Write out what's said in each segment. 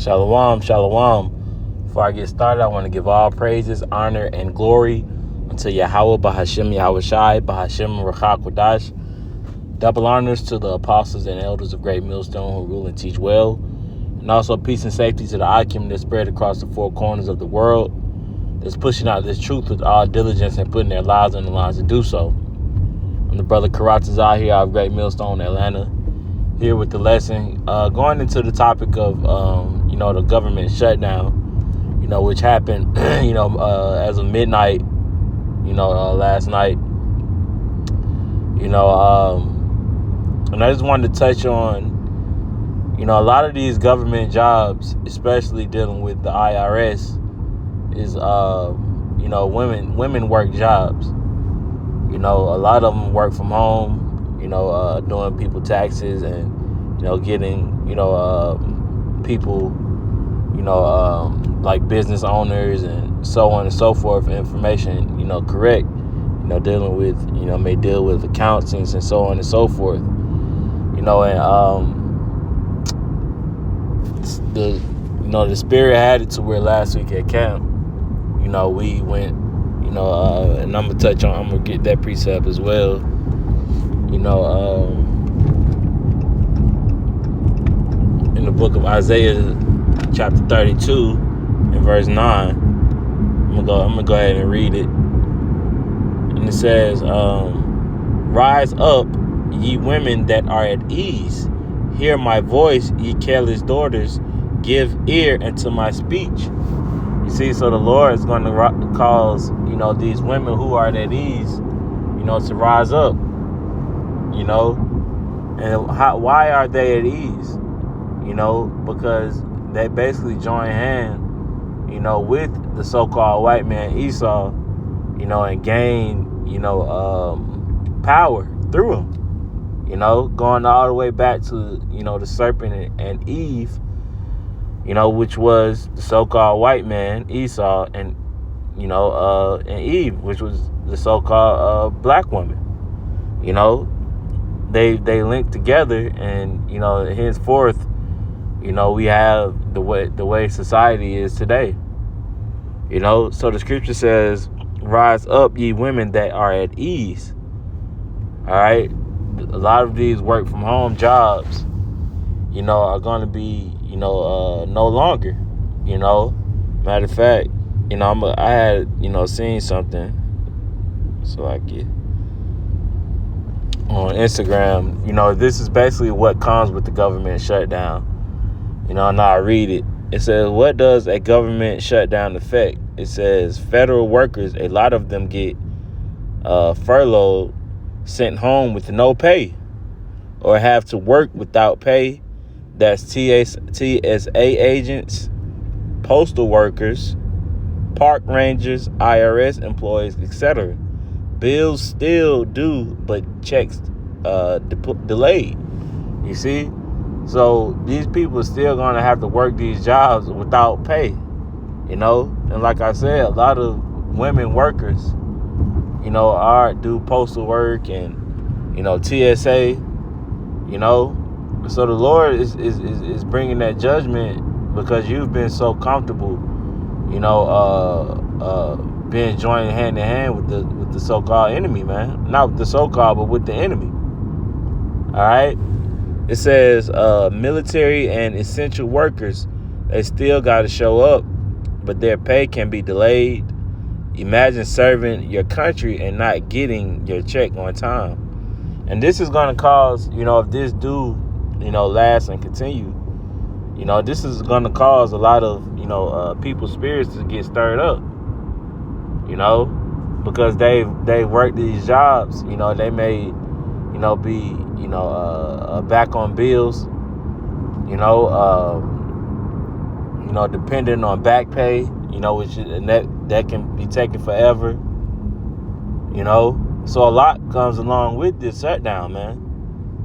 Shalom, shalom. Before I get started, I want to give all praises, honor, and glory unto Yahweh, Bahashem, Yahweh Shai, Bahashem, Rachak Wadash. Double honors to the apostles and elders of Great Millstone who rule and teach well. And also peace and safety to the Akim that spread across the four corners of the world, that's pushing out this truth with all diligence and putting their lives on the lines to do so. I'm the brother Karatazar here out of Great Millstone, Atlanta, here with the lesson. Going into the topic of, the government shutdown, which happened, as of midnight, last night, and I just wanted to touch on, a lot of these government jobs, especially dealing with the IRS, is, women work jobs. A lot of them work from home, doing people taxes and, getting, people, like business owners and so on and so forth, information, correct, dealing with, may deal with accountants and so on and so forth, the spirit had it to where last week at camp, we went, and I'm going to get that precept as well, in the book of Isaiah, chapter 32 and verse 9. I'm gonna go ahead and read it. And it says, rise up, ye women that are at ease. Hear my voice, ye careless daughters. Give ear unto my speech. You see, so the Lord is going to cause, these women who are at ease, to rise up, And why are they at ease? Because they basically join hand, with the so-called white man Esau, and gain, power through him, going all the way back to, the serpent and Eve, which was the so-called white man Esau, and, and Eve, which was the so-called black woman, they linked together, and, henceforth, we have the way society is today. So the scripture says, rise up, ye women that are at ease. All right. A lot of these work from home jobs, are going to be, no longer, Matter of fact, I had, seen something. So I get on Instagram, this is basically what comes with the government shutdown. Now I read it. It says, what does a government shutdown affect? It says federal workers, a lot of them get furloughed, sent home with no pay, or have to work without pay. That's TSA agents, postal workers, park rangers, IRS employees, etc. Bills still due, but checks delayed. You see? So these people are still going to have to work these jobs without pay, And like I said, a lot of women workers, do postal work and, TSA, So the Lord is bringing that judgment because you've been so comfortable, being joined hand in hand with the so-called enemy, man. Not with the so-called, but with the enemy. All right. It says military and essential workers, they still got to show up, but their pay can be delayed. Imagine serving your country and not getting your check on time. And this is going to cause, if this do, last and continue, this is going to cause a lot of, people's spirits to get stirred up, because they work these jobs, they may, be, back on bills, depending on back pay, which and that can be taken forever, So a lot comes along with this shutdown, man.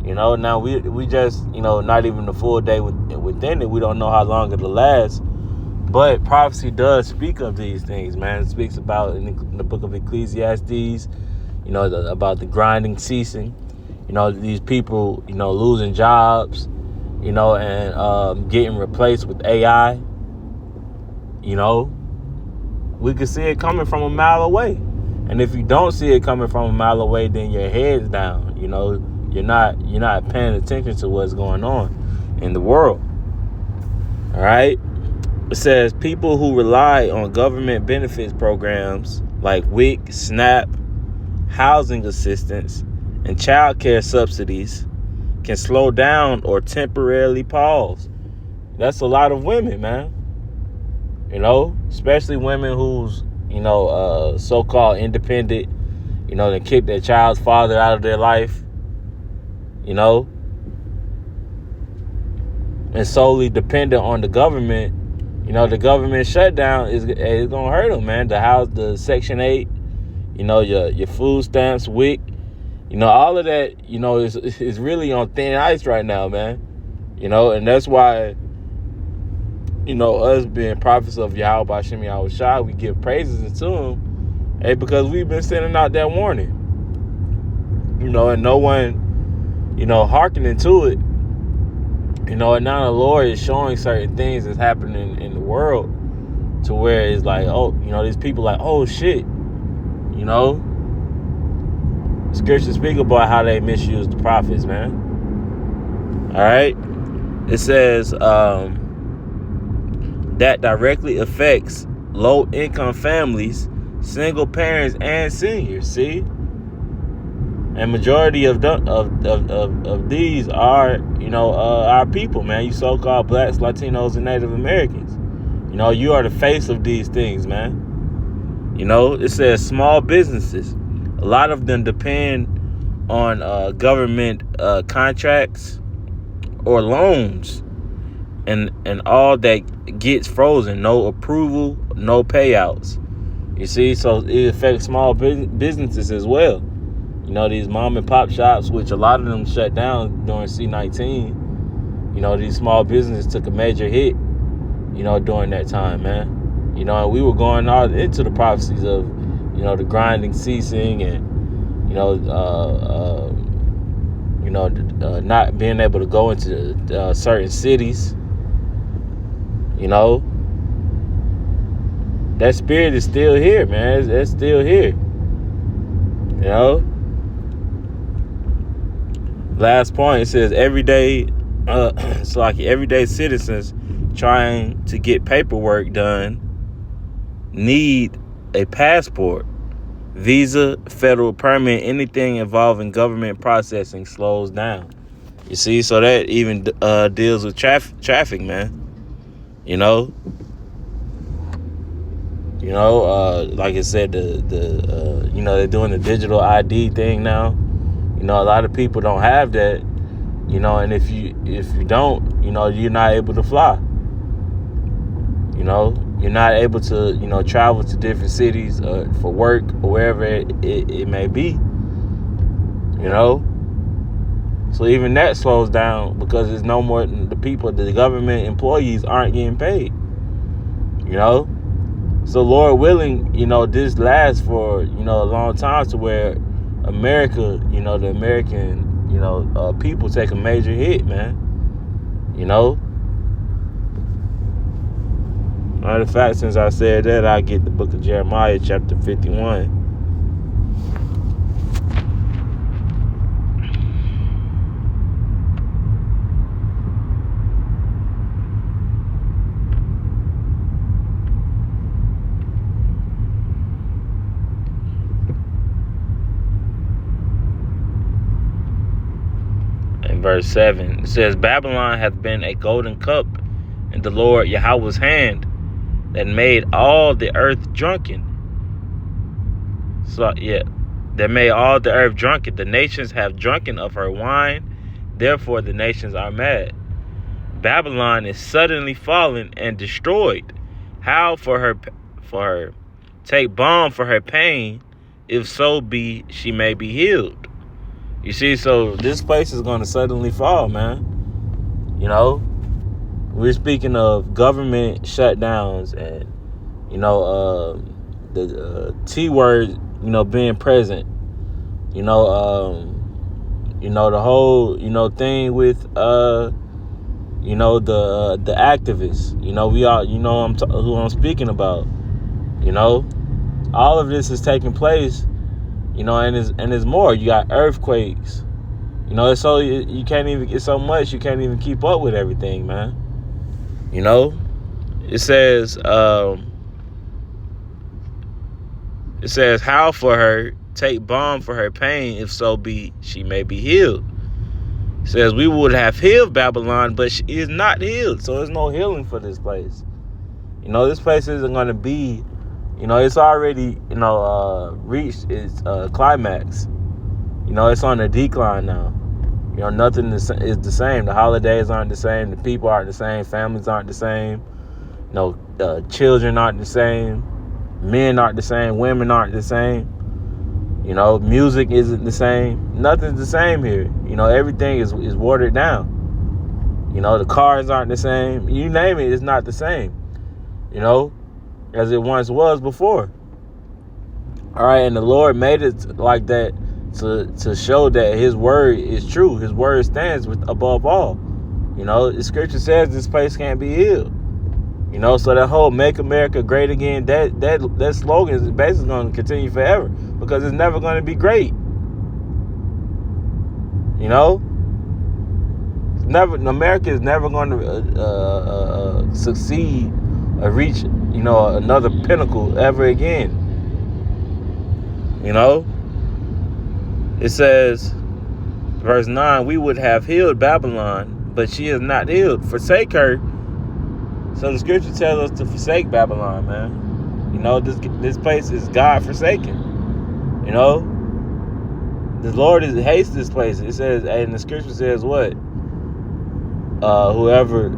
Now we just, not even the full day within it. We don't know how long it'll last. But prophecy does speak of these things, man. It speaks about in the book of Ecclesiastes, about the grinding ceasing. These people, losing jobs, and getting replaced with AI, we could see it coming from a mile away. And if you don't see it coming from a mile away, then your head's down. You're not paying attention to what's going on in the world. All right. It says people who rely on government benefits programs like WIC, SNAP, housing assistance, and child care subsidies can slow down or temporarily pause. That's a lot of women, man. Especially women who's, so-called independent, they kick their child's father out of their life, and solely dependent on the government. The government shutdown is gonna hurt them, man. The Section 8, your food stamps, WIC, all of that, is really on thin ice right now, man. And that's why, us being prophets of Yahweh B'Shem Yahweh Shai, we give praises to him, because we've been sending out that warning, and no one, hearkening to it. And now the Lord is showing certain things that's happening in the world to where it's like, these people like, oh shit, scriptures speak about how they misuse the prophets, man. All right. It says that directly affects low-income families, single parents, and seniors. See, and majority of these are, our people, man. You so-called blacks, Latinos, and Native Americans. You are the face of these things, man. It says small businesses. A lot of them depend on government contracts or loans, and all that gets frozen. No approval, no payouts. You see, so it affects small businesses as well. These mom and pop shops, which a lot of them shut down during C-19. These small businesses took a major hit, during that time, man. And we were going out into the prophecies of, the grinding ceasing and, not being able to go into certain cities. That spirit is still here, man. It's still here. Last point, it says everyday citizens trying to get paperwork done need a passport, visa, federal permit. Anything involving government processing slows down. You see, so that even deals with traffic, man. Like I said, they're doing the digital ID thing now. A lot of people don't have that, and if you don't, you're not able to fly. You're not able to, travel to different cities for work or wherever it may be. So even that slows down because there's no more, the government employees aren't getting paid. So Lord willing, this lasts for, a long time to where America, the American, people take a major hit, man. Matter of fact, since I said that, I get the book of Jeremiah, chapter 51. Verse 7, it says, Babylon hath been a golden cup in the Lord Yahweh's hand that made all the earth drunken. That made all the earth drunken. The nations have drunken of her wine, therefore the nations are mad. Babylon is suddenly fallen and destroyed. How for her take balm for her pain, if so be she may be healed. You see, so this place is going to suddenly fall, man. We're speaking of government shutdowns and, the T word, being present. The whole, thing with, the activists. We all, who I'm speaking about. All of this is taking place. And it's more. You got earthquakes. It's so you can't even. It's so much you can't even keep up with everything, man. It says. It says, "How for her take balm for her pain, if so be she may be healed." It says, "We would have healed Babylon, but she is not healed." So there's no healing for this place. This place isn't going to be. It's already reached its climax. It's on a decline now. Nothing is the same. The holidays aren't the same. The people aren't the same. Families aren't the same. Children aren't the same. Men aren't the same. Women aren't the same. Music isn't the same. Nothing's the same here. Everything is watered down. The cars aren't the same. You name it, it's not the same. As it once was before. All right, and the Lord made it like that to show that His word is true. His word stands above all. The scripture says this place can't be healed. So that whole "Make America Great Again," that slogan is basically going to continue forever because it's never going to be great. America is never going to succeed or reach another pinnacle ever again. It says, verse 9, "We would have healed Babylon, but she is not healed. Forsake her." So the scripture tells us to forsake Babylon, man. This place is God forsaken. The Lord hates this place. It says, and the scripture says what? Whoever,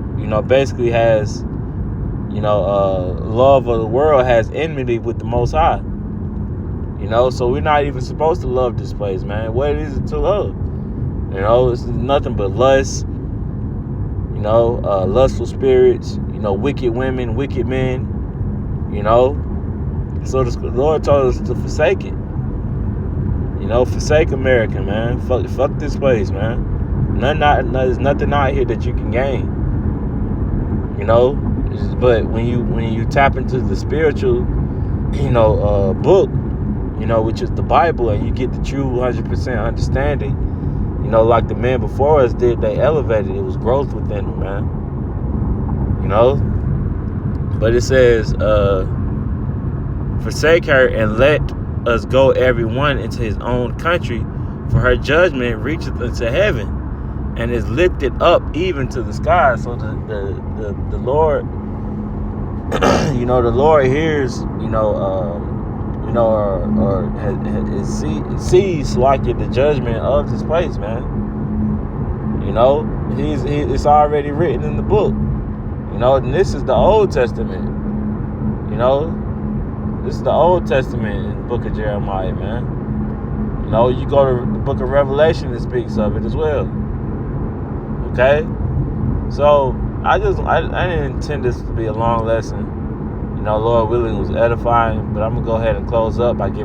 basically has, love of the world has enmity with the Most High. So we're not even supposed to love this place, man. What is it to love? It's nothing but lust, lustful spirits, wicked women, wicked men, So the Lord told us to forsake it. Forsake America, man. Fuck this place, man. There's nothing out here that you can gain. But when you tap into the spiritual, book, which is the Bible, and you get the true 100% understanding, like the men before us did, they elevated. It was growth within them, man. But it says, "Forsake her and let us go every one into his own country, for her judgment reacheth unto heaven, and is lifted up even to the sky." So the Lord, the Lord hears, sees like the judgment of this place, man. It's already written in the book. And this is the Old Testament. This is the Old Testament in the book of Jeremiah, man. You go to the book of Revelation, it speaks of it as well. Okay? So, I didn't intend this to be a long lesson. Lord willing, it was edifying. But I'm going to go ahead and close up by giving